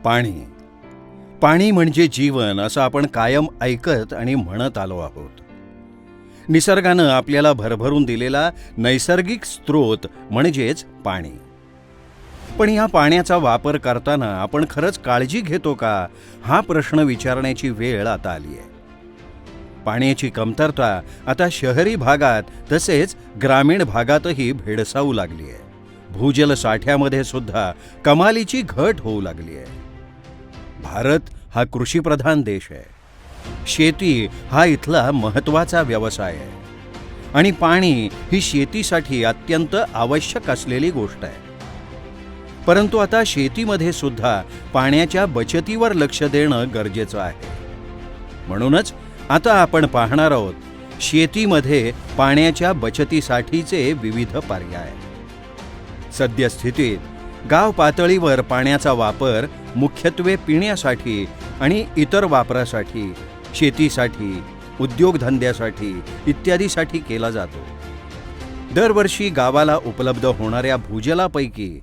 पाणी पाणी म्हणजे जीवन असं आपण कायम ऐकत आणि म्हणत आलो आहोत. निसर्गानं आपल्याला भरभरून दिलेला नैसर्गिक स्रोत म्हणजेच पाणी. पण या पाण्याचा वापर करताना आपण खरंच काळजी घेतो का, हा प्रश्न विचारण्याची वेळ आता आली आहे. पाण्याची कमतरता आता शहरी भागात तसेच ग्रामीण भागातही भेडसावू लागली आहे. भूजल साठ्यामध्ये सुद्धा कमालीची घट होऊ लागली आहे. भारत हा कृषीप्रधान देश आहे. शेती हा इथला महत्त्वाचा व्यवसाय आहे आणि पाणी ही शेतीसाठी अत्यंत आवश्यक असलेली गोष्ट आहे. परंतु आता शेतीमध्ये सुद्धा पाण्याच्या बचतीवर लक्ष देणं गरजेचं आहे. म्हणूनच आता आपण पाहणार आहोत शेतीमध्ये पाण्याच्या बचतीसाठीचे विविध पर्याय. सद्यस्थितीत गाव पातळीवर पाण्याचा वापर मुख्यत्वे पिण्यासाठी आणि इतर वापरासाठी, शेतीसाठी, उद्योगधंद्यासाठी इत्यादीसाठी केला जातो. दरवर्षी गावाला उपलब्ध होणाऱ्या भूजलापैकी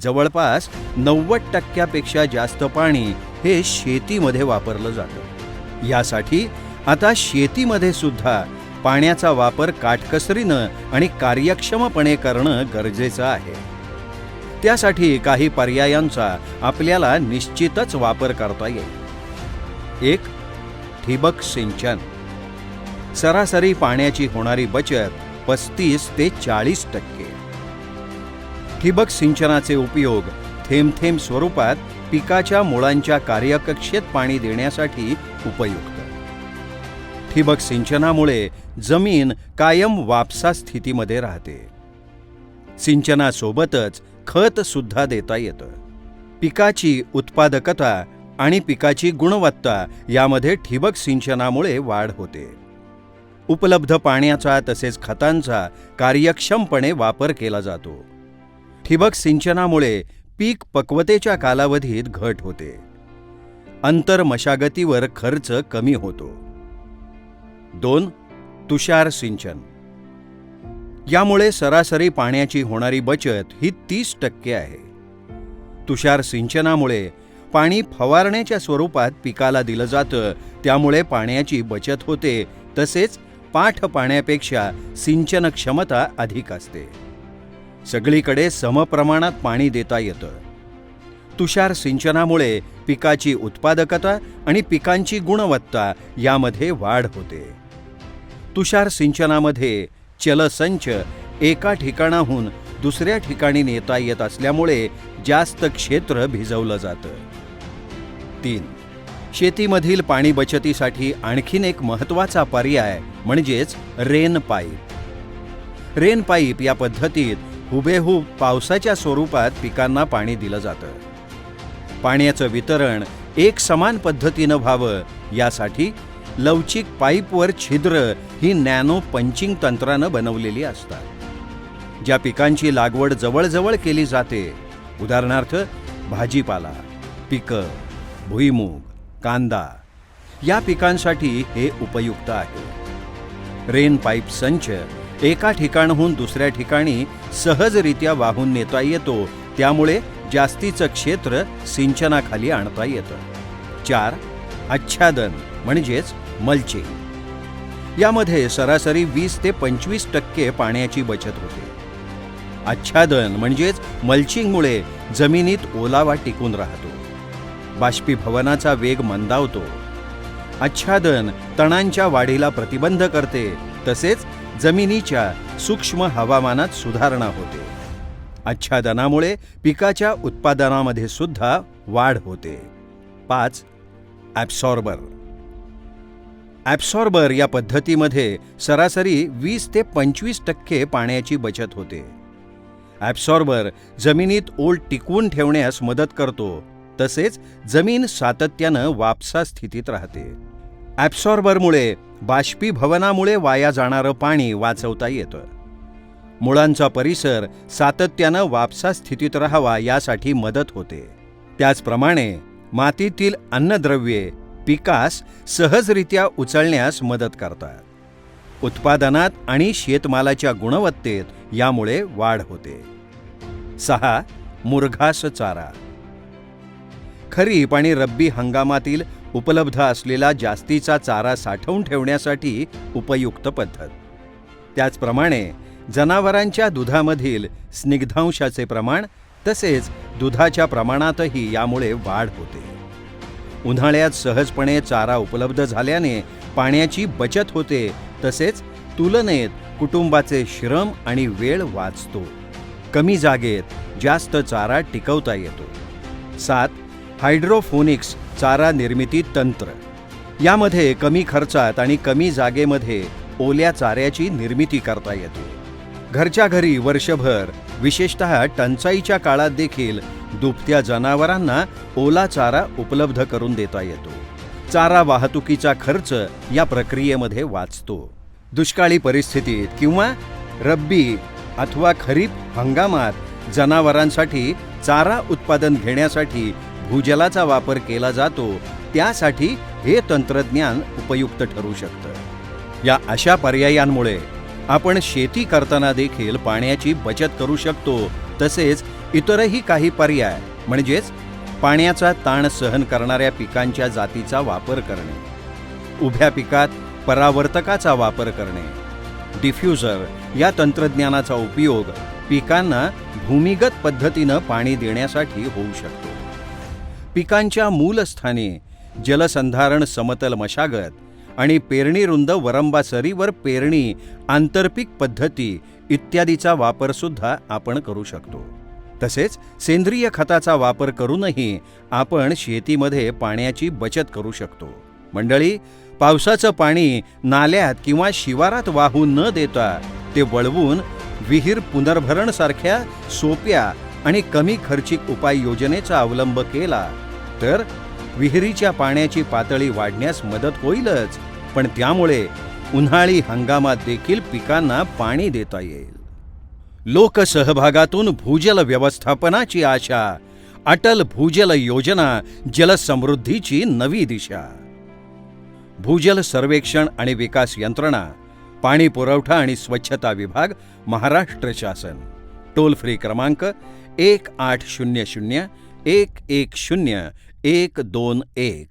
जवळपास 90% जास्त पाणी हे शेतीमध्ये वापरलं जातं. यासाठी आता शेतीमध्ये सुद्धा पाण्याचा वापर काटकसरीनं आणि कार्यक्षमपणे करणं गरजेचं आहे. त्यासाठी काही पर्यायांचा आपल्याला निश्चितच वापर करता येईल. 1. ठिबक सिंचन. सरासरी पाण्याची होणारी बचत 35 ते 40%. ठिबक सिंचनाचे उपयोग थेंब थेंब स्वरूपात पिकाच्या मुळांच्या कार्यकक्षेत पाणी देण्यासाठी उपयुक्त. ठिबक सिंचनामुळे जमीन कायम वापसा स्थितीमध्ये राहते. सिंचनासोबतच खत सुद्धा देता येतं. पिकाची उत्पादकता आणि पिकाची गुणवत्ता यामध्ये ठिबक सिंचनामुळे वाढ होते. उपलब्ध पाण्याचा तसेच खतांचा कार्यक्षमपणे वापर केला जातो. ठिबक सिंचनामुळे पीक पक्वतेच्या कालावधीत घट होते. अंतर मशागतीवर खर्च कमी होतो. 2. तुषार सिंचन. यामुळे सरासरी पाण्याची होणारी बचत ही 30% आहे. तुषार सिंचनामुळे पाणी फवारण्याच्या स्वरूपात पिकाला दिलं जातं, त्यामुळे पाण्याची बचत होते. तसेच पाठ पाण्यापेक्षा सिंचन क्षमता अधिक असते. सगळीकडे समप्रमाणात पाणी देता येतं. तुषार सिंचनामुळे पिकाची उत्पादकता आणि पिकांची गुणवत्ता यामध्ये वाढ होते. तुषार सिंचनामध्ये जलसंच एका ठिकाणाहून दुसऱ्या ठिकाणी नेता येत असल्यामुळे जास्त क्षेत्र भिजवलं जातं. 3. शेतीमधील पाणी बचतीसाठी आणखीन एक महत्त्वाचा पर्याय म्हणजेच रेन पाईप. रेन पाईप या पद्धतीत हुबेहूब पावसाच्या स्वरूपात पिकांना पाणी दिलं जातं. पाण्याचं वितरण एक समान पद्धतीनं व्हावं यासाठी लवचिक पाईपवर छिद्र ही नॅनो पंचिंग तंत्रानं बनवलेली असतात. ज्या पिकांची लागवड जवळजवळ केली जाते, उदाहरणार्थ भाजीपाला पिकं, भुईमूग, कांदा, या पिकांसाठी हे उपयुक्त आहे. रेन पाईप संच एका ठिकाणाहून दुसऱ्या ठिकाणी सहजरित्या वाहून नेता येतो, त्यामुळे जास्तीचं क्षेत्र सिंचनाखाली आणता येतं. 4. आच्छादन म्हणजेच मल्चिंग. यामध्ये सरासरी 20 ते 25% पाण्याची बचत होते. आच्छादन म्हणजेच मल्चिंगमुळे जमिनीत ओलावा टिकून राहतो. बाष्पीभवनाचा वेग मंदावतो. आच्छादन तणांच्या वाढीला प्रतिबंध करते. तसेच जमिनीच्या सूक्ष्म हवामानात सुधारणा होते. आच्छादनामुळे पिकाच्या उत्पादनामध्ये सुद्धा वाढ होते. 5. ॲब्सॉर्बर. ॲब्सॉर्बर या पद्धतीमध्ये सरासरी 20 ते 25% पाण्याची बचत होते. ॲब्सॉर्बर जमिनीत ओल टिकवून ठेवण्यास मदत करतो. तसेच जमीन सातत्यानं वापसा स्थितीत राहते. ॲब्सॉर्बरमुळे बाष्पीभवनामुळे वाया जाणारं पाणी वाचवता येतं. मुळांचा परिसर सातत्यानं वापसा स्थितीत राहावा यासाठी मदत होते. त्याचप्रमाणे मातीतील अन्नद्रव्ये पिकास सहजरित्या उचलण्यास मदत करतात. उत्पादनात आणि शेतमालाच्या गुणवत्तेत यामुळे वाढ होते. 6. मुरघास चारा. खरीप आणि रब्बी हंगामातील उपलब्ध असलेला जास्तीचा चारा साठवून ठेवण्यासाठी उपयुक्त पद्धत. त्याचप्रमाणे जनावरांच्या दुधामधील स्निग्धांशाचे प्रमाण तसेच दुधाच्या प्रमाणातही यामुळे वाढ होते. उन्हाळ्यात सहजपणे चारा उपलब्ध झाल्याने पाण्याची बचत होते, तसेच तुलनेत कुटुंबाचे श्रम आणि वेळ वाचतो. कमी जागेत जास्त चारा टिकवता येतो. 7. हायड्रोफोनिक्स चारा निर्मिती तंत्र. यामध्ये कमी खर्चात आणि कमी जागेमध्ये ओल्या चाऱ्याची निर्मिती करता येते. घरच्या घरी वर्षभर, विशेषतः टंचाईच्या काळात देखील दुभत्या जनावरांना ओला चारा उपलब्ध करून देता येतो. चारा वाहतुकीचा खर्च या प्रक्रियेमध्ये वाचतो. दुष्काळी परिस्थितीत किंवा रब्बी अथवा खरीप हंगामात जनावरांसाठी चारा उत्पादन घेण्यासाठी भूजलाचा वापर केला जातो. त्यासाठी हे तंत्रज्ञान उपयुक्त ठरू शकतं. या अशा पर्यायांमुळे आपण शेती करताना देखील पाण्याची बचत करू शकतो. तसेच इतरही काही पर्याय म्हणजेच पाण्याचा ताण सहन करणाऱ्या पिकांच्या जातीचा वापर करणे, उभ्या पिकात परावर्तकाचा वापर करणे, डिफ्युजर या तंत्रज्ञानाचा उपयोग पिकांना भूमिगत पद्धतीनं पाणी देण्यासाठी होऊ शकतो. पिकांच्या मूलस्थानी जलसंधारण, समतल मशागत आणि पेरणीरुंद वरंबासरीवर पेरणी, आंतरपीक पद्धती इत्यादीचा वापर सुद्धा आपण करू शकतो. तसेच सेंद्रिय खताचा वापर करूनही आपण शेतीमध्ये पाण्याची बचत करू शकतो. मंडळी, पावसाचं पाणी नाल्यात किंवा शिवारात वाहून न देता ते वळवून विहीर पुनर्भरण सारख्या सोप्या आणि कमी खर्चिक उपाययोजनेचा अवलंब केला तर विहिरीच्या पाण्याची पातळी वाढण्यास मदत होईलच, पण त्यामुळे उन्हाळी हंगामात देखील पिकांना पाणी देता येईल. लोकसहभागातून भूजल व्यवस्थापनाची आशा. अटल भूजल योजना, जलसमृद्धीची नवी दिशा. भूजल सर्वेक्षण आणि विकास यंत्रणा, पाणी पुरवठा आणि स्वच्छता विभाग, महाराष्ट्र शासन. टोल फ्री क्रमांक 1800 110 121.